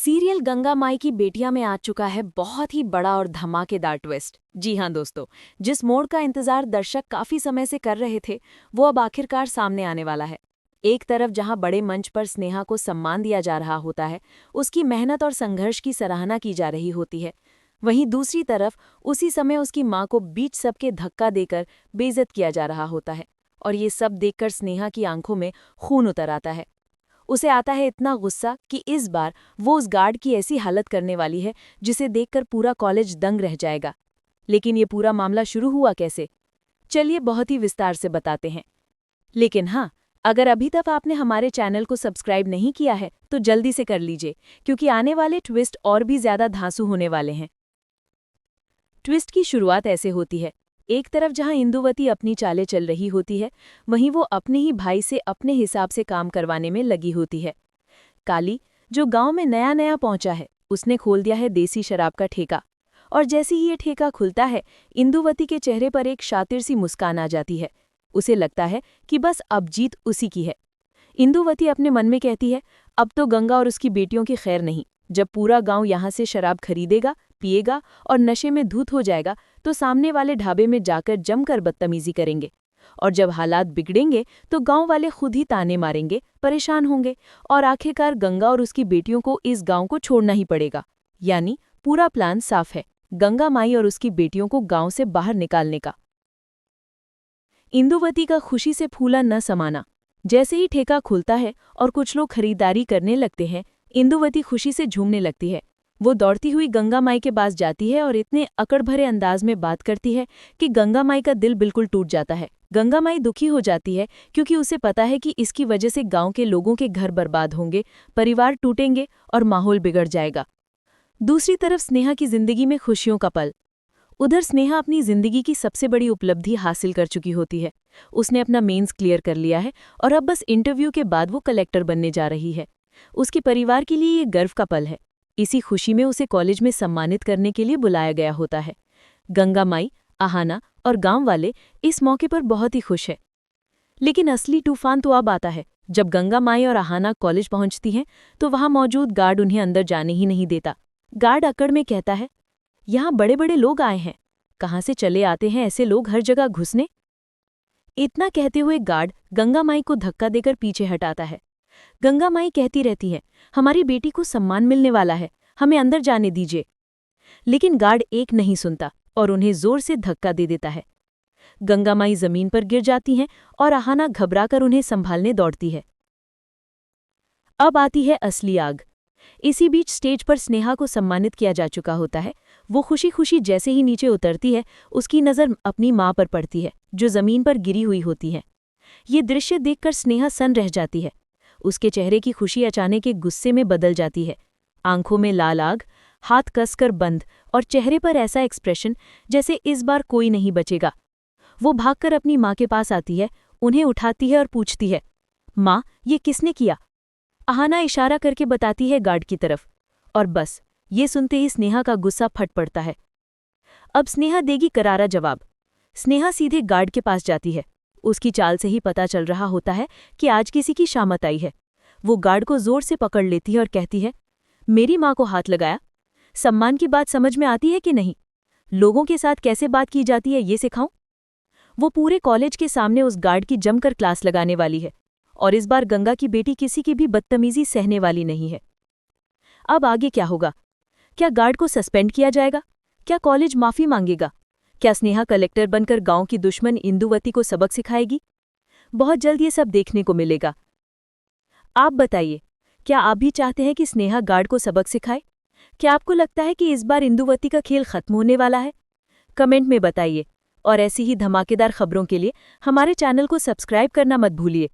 Serial Ganga माई की बेटियां में आ चुका है बहुत ही बड़ा और धमाकेदार ट्विस्ट। जी हां दोस्तों, जिस मोड़ का इंतजार दर्शक काफी समय से कर रहे थे वो अब आखिरकार सामने आने वाला है। एक तरफ जहां बड़े मंच पर स्नेहा को सम्मान दिया जा रहा होता है, उसकी मेहनत और संघर्ष की सराहना की जा रही होती है, वहीं दूसरी तरफ उसी समय उसकी मां को बीच सबके धक्का देकर बेइज्जत किया जा रहा होता है। और ये सब देखकर स्नेहा की आंखों में खून उतर आता है। उसे आता है इतना गुस्सा कि इस बार वो उस गार्ड की ऐसी हालत करने वाली है जिसे देखकर पूरा कॉलेज दंग रह जाएगा। लेकिन ये पूरा मामला शुरू हुआ कैसे? चलिए बहुत ही विस्तार से बताते हैं। लेकिन हाँ, अगर अभी तक आपने हमारे चैनल को सब्सक्राइब नहीं किया है तो जल्दी से कर लीजिए, क्योंकि आने वाले ट्विस्ट और भी ज्यादा धांसू होने वाले हैं। ट्विस्ट की शुरुआत ऐसे होती है। एक तरफ जहां इंदुवती अपनी चालें चल रही होती है, वहीं वो अपने ही भाई से अपने हिसाब से काम करवाने में लगी होती है। काली, जो गांव में नया नया पहुंचा है, उसने खोल दिया है देसी शराब का ठेका। और जैसे ही ये ठेका खुलता है, इंदुवती के चेहरे पर एक शातिर सी मुस्कान आ जाती है। उसे लगता है कि बस अब जीत उसी की है। इंदुवती अपने मन में कहती है, अब तो गंगा और उसकी बेटियों की खैर नहीं। जब पूरा गांव यहां से शराब खरीदेगा, पिएगा और नशे में धूत हो जाएगा तो सामने वाले ढाबे में जाकर जमकर बदतमीजी करेंगे। और जब हालात बिगड़ेंगे तो गांव वाले खुद ही ताने मारेंगे, परेशान होंगे और आखिरकार गंगा और उसकी बेटियों को इस गांव को छोड़ना ही पड़ेगा। यानी पूरा प्लान साफ है, गंगा माई और उसकी बेटियों को गांव से बाहर निकालने का। इंदुवती का खुशी से फूला न समाना। जैसे ही ठेका खुलता है और कुछ लोग खरीदारी करने लगते हैं, इंदुवती खुशी से झूमने लगती है। वो दौड़ती हुई गंगा माई के पास जाती है और इतने अकड़ भरे अंदाज में बात करती है कि गंगा माई का दिल बिल्कुल टूट जाता है। गंगा माई दुखी हो जाती है क्योंकि उसे पता है कि इसकी वजह से गांव के लोगों के घर बर्बाद होंगे, परिवार टूटेंगे और माहौल बिगड़ जाएगा। दूसरी तरफ स्नेहा की जिंदगी में खुशियों का पल। उधर स्नेहा अपनी जिंदगी की सबसे बड़ी उपलब्धि हासिल कर चुकी होती है। उसने अपना मेंस क्लियर कर लिया है और अब बस इंटरव्यू के बाद वो कलेक्टर बनने जा रही है। उसके परिवार के लिए ये गर्व का पल है। इसी खुशी में उसे कॉलेज में सम्मानित करने के लिए बुलाया गया होता है। गंगा माई, आहाना और गांव वाले इस मौके पर बहुत ही खुश हैं। लेकिन असली तूफान तो अब आता है। जब गंगा माई और आहाना कॉलेज पहुंचती हैं तो वहां मौजूद गार्ड उन्हें अंदर जाने ही नहीं देता। गार्ड अकड़ में कहता है, यहाँ बड़े बड़े लोग आए हैं, कहाँ से चले आते हैं ऐसे लोग हर जगह घुसने। इतना कहते हुए गार्ड गंगा माई को धक्का देकर पीछे हटाता है। गंगा माई कहती रहती है, हमारी बेटी को सम्मान मिलने वाला है, हमें अंदर जाने दीजिए। लेकिन गार्ड एक नहीं सुनता और उन्हें जोर से धक्का दे देता है। गंगा माई जमीन पर गिर जाती हैं और आहाना घबराकर उन्हें संभालने दौड़ती है। अब आती है असली आग। इसी बीच स्टेज पर स्नेहा को सम्मानित किया जा चुका होता है। वो खुशी खुशी जैसे ही नीचे उतरती है, उसकी नज़र अपनी माँ पर पड़ती है, जो जमीन पर गिरी हुई होती है। ये दृश्य देखकर स्नेहा सन्न रह जाती है। उसके चेहरे की खुशी अचानक एक गुस्से में बदल जाती है। आंखों में लाल आग, हाथ कसकर बंद और चेहरे पर ऐसा एक्सप्रेशन जैसे इस बार कोई नहीं बचेगा। वो भागकर अपनी माँ के पास आती है, उन्हें उठाती है और पूछती है, माँ, ये किसने किया? आहाना इशारा करके बताती है गार्ड की तरफ। और बस ये सुनते ही स्नेहा का गुस्सा फट पड़ता है। अब स्नेहा देगी करारा जवाब। स्नेहा सीधे गार्ड के पास जाती है। उसकी चाल से ही पता चल रहा होता है कि आज किसी की शामत आई है। वो गार्ड को जोर से पकड़ लेती है और कहती है, मेरी माँ को हाथ लगाया? सम्मान की बात समझ में आती है कि नहीं? लोगों के साथ कैसे बात की जाती है ये सिखाऊं? वो पूरे कॉलेज के सामने उस गार्ड की जमकर क्लास लगाने वाली है। और इस बार गंगा की बेटी किसी की भी बदतमीजी सहने वाली नहीं है। अब आगे क्या होगा? क्या गार्ड को सस्पेंड किया जाएगा? क्या कॉलेज माफी मांगेगा? क्या स्नेहा कलेक्टर बनकर गांव की दुश्मन इंदुवती को सबक सिखाएगी? बहुत जल्द ये सब देखने को मिलेगा। आप बताइए, क्या आप भी चाहते हैं कि स्नेहा गार्ड को सबक सिखाए? क्या आपको लगता है कि इस बार इंदुवती का खेल खत्म होने वाला है? कमेंट में बताइए। और ऐसी ही धमाकेदार खबरों के लिए हमारे चैनल को सब्सक्राइब करना मत भूलिए।